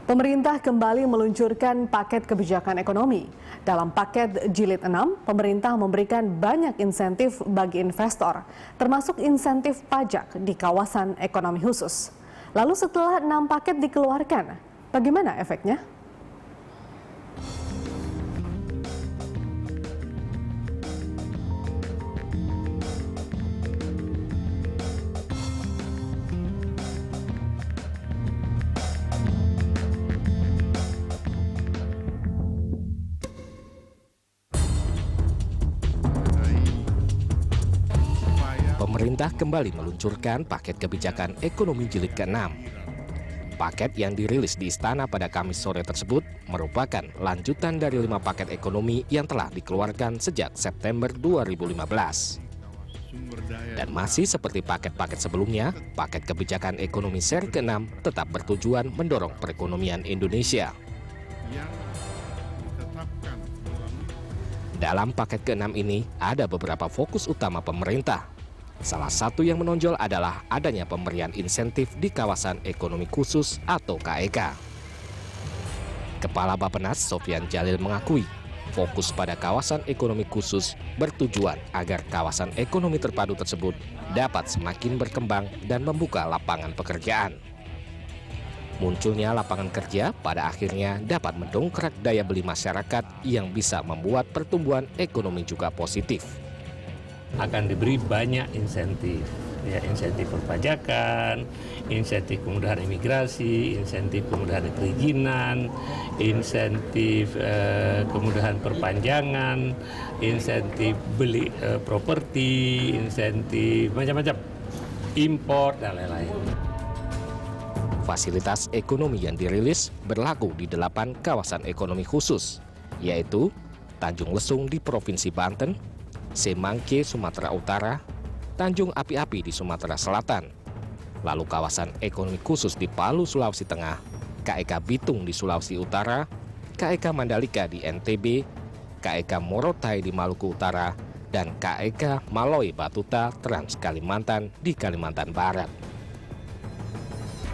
Pemerintah kembali meluncurkan paket kebijakan ekonomi. Dalam paket Jilid 6, pemerintah memberikan banyak insentif bagi investor, termasuk insentif pajak di kawasan ekonomi khusus. Lalu setelah 6 paket dikeluarkan, bagaimana efeknya? Pemerintah kembali meluncurkan paket kebijakan ekonomi jilid ke-6. Paket yang dirilis di Istana pada Kamis sore tersebut merupakan lanjutan dari 5 paket ekonomi yang telah dikeluarkan sejak September 2015. Dan masih seperti paket-paket sebelumnya, paket kebijakan ekonomi seri ke-6 tetap bertujuan mendorong perekonomian Indonesia. Dalam paket ke-6 ini ada beberapa fokus utama pemerintah. Salah satu yang menonjol adalah adanya pemberian insentif di kawasan ekonomi khusus atau KEK. Kepala Bappenas Sofyan Jalil mengakui fokus pada kawasan ekonomi khusus bertujuan agar kawasan ekonomi terpadu tersebut dapat semakin berkembang dan membuka lapangan pekerjaan. Munculnya lapangan kerja pada akhirnya dapat mendongkrak daya beli masyarakat yang bisa membuat pertumbuhan ekonomi juga positif. Akan diberi banyak insentif, ya, insentif perpajakan, insentif kemudahan imigrasi, insentif kemudahan perizinan, insentif kemudahan perpanjangan, insentif beli properti, insentif macam-macam, impor dan lain-lain. Fasilitas ekonomi yang dirilis berlaku di 8 kawasan ekonomi khusus, yaitu Tanjung Lesung di Provinsi Banten, Semangke, Sumatera Utara, Tanjung Api-Api di Sumatera Selatan, lalu kawasan ekonomi khusus di Palu, Sulawesi Tengah, KEK Bitung di Sulawesi Utara, KEK Mandalika di NTB, KEK Morotai di Maluku Utara, dan KEK Maloy Batuta Trans Kalimantan di Kalimantan Barat.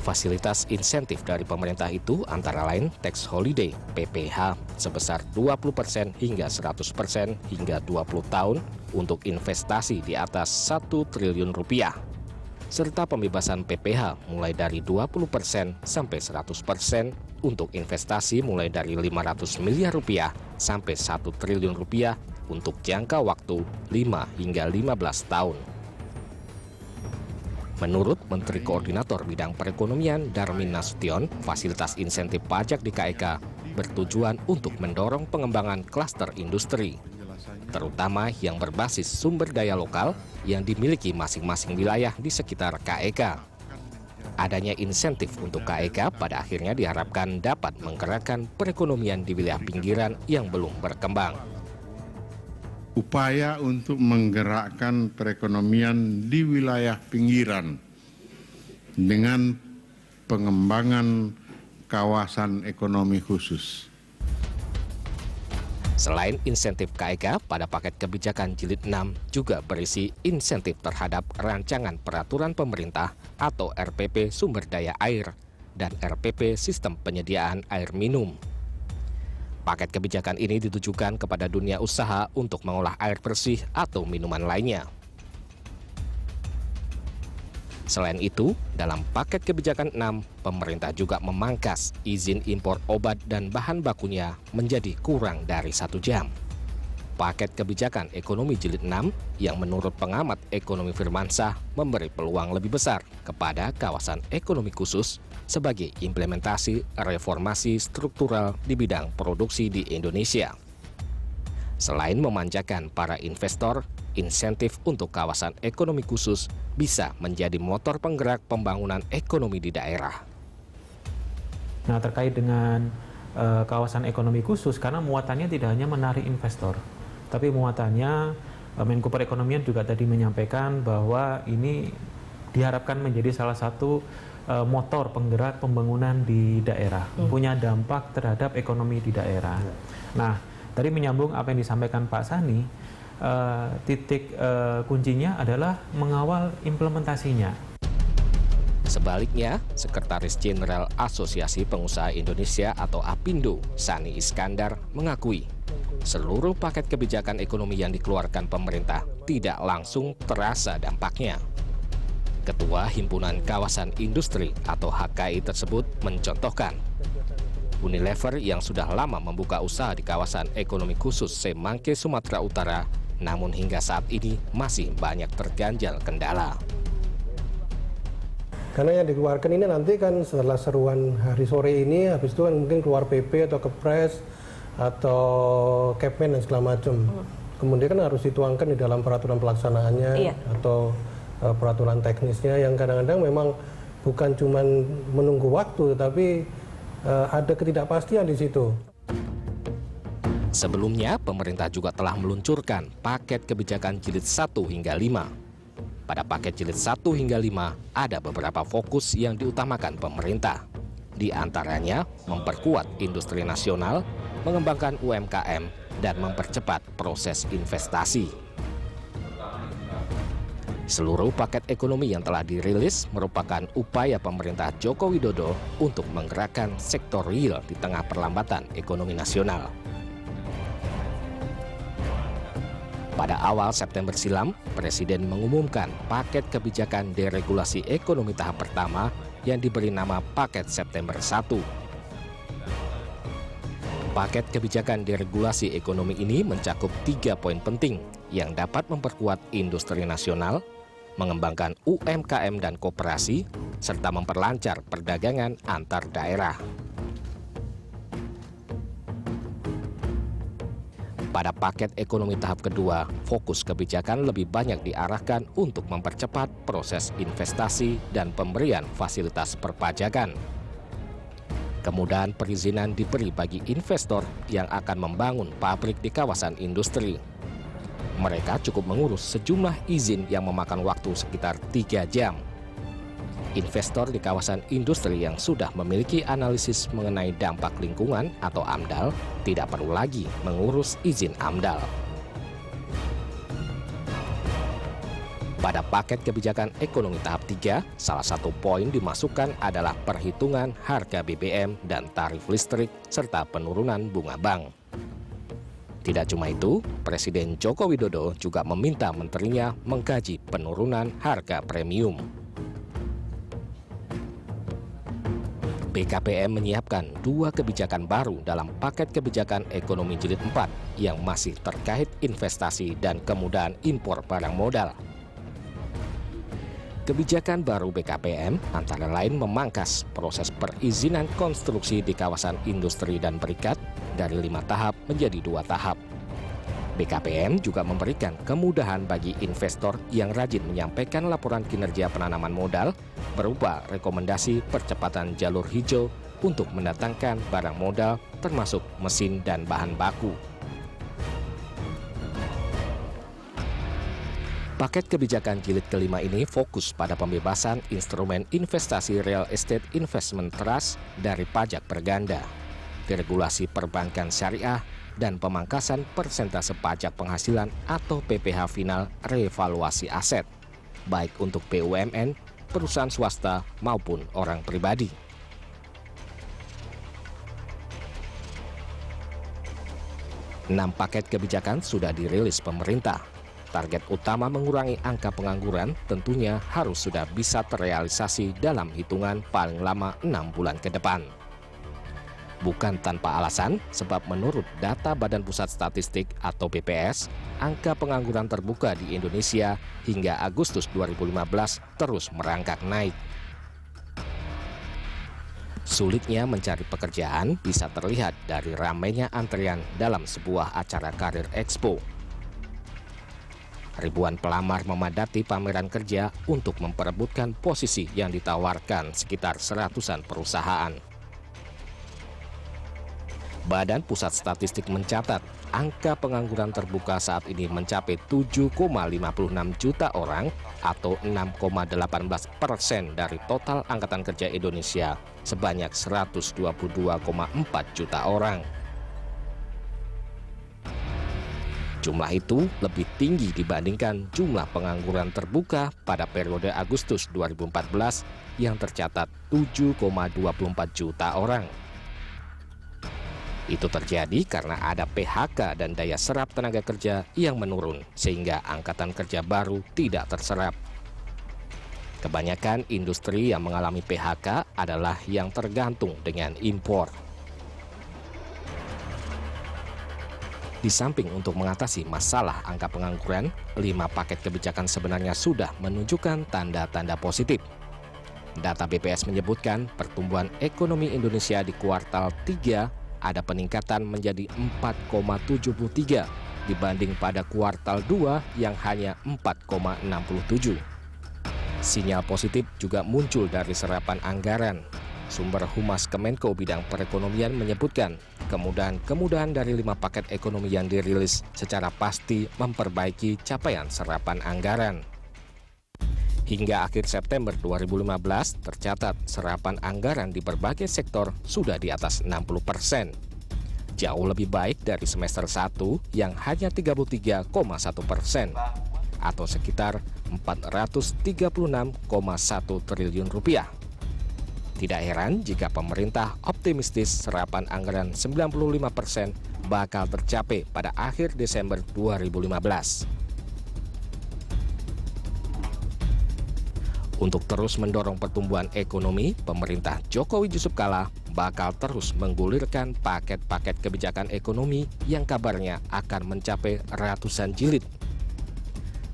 Fasilitas insentif dari pemerintah itu antara lain tax holiday (PPH) sebesar 20% hingga 100% hingga 20 tahun untuk investasi di atas 1 triliun rupiah, serta pembebasan PPH mulai dari 20% sampai 100% untuk investasi mulai dari 500 miliar rupiah sampai 1 triliun rupiah untuk jangka waktu 5 hingga 15 tahun. Menurut Menteri Koordinator Bidang Perekonomian Darmin Nasution, fasilitas insentif pajak di KEK bertujuan untuk mendorong pengembangan klaster industri, terutama yang berbasis sumber daya lokal yang dimiliki masing-masing wilayah di sekitar KEK. Adanya insentif untuk KEK pada akhirnya diharapkan dapat menggerakkan perekonomian di wilayah pinggiran yang belum berkembang. Upaya untuk menggerakkan perekonomian di wilayah pinggiran dengan pengembangan kawasan ekonomi khusus. Selain insentif KEK, pada paket kebijakan jilid 6 juga berisi insentif terhadap rancangan peraturan pemerintah atau RPP sumber daya air dan RPP sistem penyediaan air minum. Paket kebijakan ini ditujukan kepada dunia usaha untuk mengolah air bersih atau minuman lainnya. Selain itu, dalam paket kebijakan 6, pemerintah juga memangkas izin impor obat dan bahan bakunya menjadi kurang dari 1 jam. Paket kebijakan ekonomi jilid 6 yang menurut pengamat ekonomi Firmansyah memberi peluang lebih besar kepada kawasan ekonomi khusus sebagai implementasi reformasi struktural di bidang produksi di Indonesia. Selain memanjakan para investor, insentif untuk kawasan ekonomi khusus bisa menjadi motor penggerak pembangunan ekonomi di daerah. Nah, terkait dengan kawasan ekonomi khusus, karena muatannya tidak hanya menarik investor, tapi muatannya Menko Perekonomian juga tadi menyampaikan bahwa ini diharapkan menjadi salah satu motor penggerak pembangunan di daerah, punya dampak terhadap ekonomi di daerah. Nah, tadi menyambung apa yang disampaikan Pak Sani, titik kuncinya adalah mengawal implementasinya. Sebaliknya, Sekretaris Jenderal Asosiasi Pengusaha Indonesia atau APindo, Sani Iskandar, mengakui seluruh paket kebijakan ekonomi yang dikeluarkan pemerintah tidak langsung terasa dampaknya. Ketua Himpunan Kawasan Industri atau HKI tersebut mencontohkan, Unilever yang sudah lama membuka usaha di kawasan ekonomi khusus Semangke, Sumatera Utara, namun hingga saat ini masih banyak terganjal kendala. Karena yang dikeluarkan ini nanti kan setelah seruan hari sore ini, habis itu kan mungkin keluar PP atau Kepres atau Kepmen dan segala macam. Kemudian kan harus dituangkan di dalam peraturan pelaksanaannya atau peraturan teknisnya yang kadang-kadang memang bukan cuma menunggu waktu, tapi ada ketidakpastian di situ. Sebelumnya, pemerintah juga telah meluncurkan paket kebijakan jilid 1 hingga 5. Pada paket jilid 1 hingga 5, ada beberapa fokus yang diutamakan pemerintah. Di antaranya, memperkuat industri nasional, mengembangkan UMKM, dan mempercepat proses investasi. Seluruh paket ekonomi yang telah dirilis merupakan upaya pemerintah Joko Widodo untuk menggerakkan sektor real di tengah perlambatan ekonomi nasional. Pada awal September silam, Presiden mengumumkan paket kebijakan deregulasi ekonomi tahap pertama yang diberi nama Paket September 1. Paket kebijakan deregulasi ekonomi ini mencakup 3 poin penting yang dapat memperkuat industri nasional, mengembangkan UMKM dan koperasi, serta memperlancar perdagangan antar daerah. Pada paket ekonomi tahap kedua, fokus kebijakan lebih banyak diarahkan untuk mempercepat proses investasi dan pemberian fasilitas perpajakan. Kemudahan perizinan diberi bagi investor yang akan membangun pabrik di kawasan industri. Mereka cukup mengurus sejumlah izin yang memakan waktu sekitar 3 jam. Investor di kawasan industri yang sudah memiliki analisis mengenai dampak lingkungan atau AMDAL tidak perlu lagi mengurus izin AMDAL. Pada paket kebijakan ekonomi tahap 3, salah satu poin dimasukkan adalah perhitungan harga BBM dan tarif listrik serta penurunan bunga bank. Tidak cuma itu, Presiden Joko Widodo juga meminta menterinya mengkaji penurunan harga premium. BKPM menyiapkan 2 kebijakan baru dalam paket kebijakan ekonomi jilid 4 yang masih terkait investasi dan kemudahan impor barang modal. Kebijakan baru BKPM antara lain memangkas proses perizinan konstruksi di kawasan industri dan berikat dari 5 tahap menjadi 2 tahap. BKPM juga memberikan kemudahan bagi investor yang rajin menyampaikan laporan kinerja penanaman modal berupa rekomendasi percepatan jalur hijau untuk mendatangkan barang modal termasuk mesin dan bahan baku. Paket kebijakan jilid kelima ini fokus pada pembebasan instrumen investasi real estate investment trust dari pajak berganda, deregulasi perbankan syariah, dan pemangkasan persentase pajak penghasilan atau PPh final revaluasi aset, baik untuk BUMN, perusahaan swasta, maupun orang pribadi. Enam paket kebijakan sudah dirilis pemerintah. Target utama mengurangi angka pengangguran tentunya harus sudah bisa terrealisasi dalam hitungan paling lama 6 bulan ke depan. Bukan tanpa alasan, sebab menurut data Badan Pusat Statistik atau BPS, angka pengangguran terbuka di Indonesia hingga Agustus 2015 terus merangkak naik. Sulitnya mencari pekerjaan bisa terlihat dari ramainya antrian dalam sebuah acara karir expo. Ribuan pelamar memadati pameran kerja untuk memperebutkan posisi yang ditawarkan sekitar 100-an perusahaan. Badan Pusat Statistik mencatat angka pengangguran terbuka saat ini mencapai 7,56 juta orang atau 6,18% dari total angkatan kerja Indonesia sebanyak 122,4 juta orang. Jumlah itu lebih tinggi dibandingkan jumlah pengangguran terbuka pada periode Agustus 2014 yang tercatat 7,24 juta orang. Itu terjadi karena ada PHK dan daya serap tenaga kerja yang menurun, sehingga angkatan kerja baru tidak terserap. Kebanyakan industri yang mengalami PHK adalah yang tergantung dengan impor. Di samping untuk mengatasi masalah angka pengangguran, 5 paket kebijakan sebenarnya sudah menunjukkan tanda-tanda positif. Data BPS menyebutkan pertumbuhan ekonomi Indonesia di kuartal 3 ada peningkatan menjadi 4,73 dibanding pada kuartal 2 yang hanya 4,67. Sinyal positif juga muncul dari serapan anggaran. Sumber Humas Kemenko bidang perekonomian menyebutkan kemudahan dari 5 paket ekonomi yang dirilis secara pasti memperbaiki capaian serapan anggaran. Hingga akhir September 2015, tercatat serapan anggaran di berbagai sektor sudah di atas 60%. Jauh lebih baik dari semester 1 yang hanya 33,1% atau sekitar 436,1 triliun rupiah. Tidak heran jika pemerintah optimistis serapan anggaran 95% bakal tercapai pada akhir Desember 2015. Untuk terus mendorong pertumbuhan ekonomi, pemerintah Jokowi Yusuf Kala bakal terus menggulirkan paket-paket kebijakan ekonomi yang kabarnya akan mencapai ratusan jilid.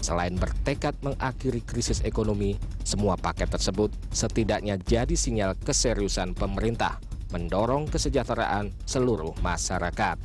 Selain bertekad mengakhiri krisis ekonomi, semua paket tersebut setidaknya jadi sinyal keseriusan pemerintah mendorong kesejahteraan seluruh masyarakat.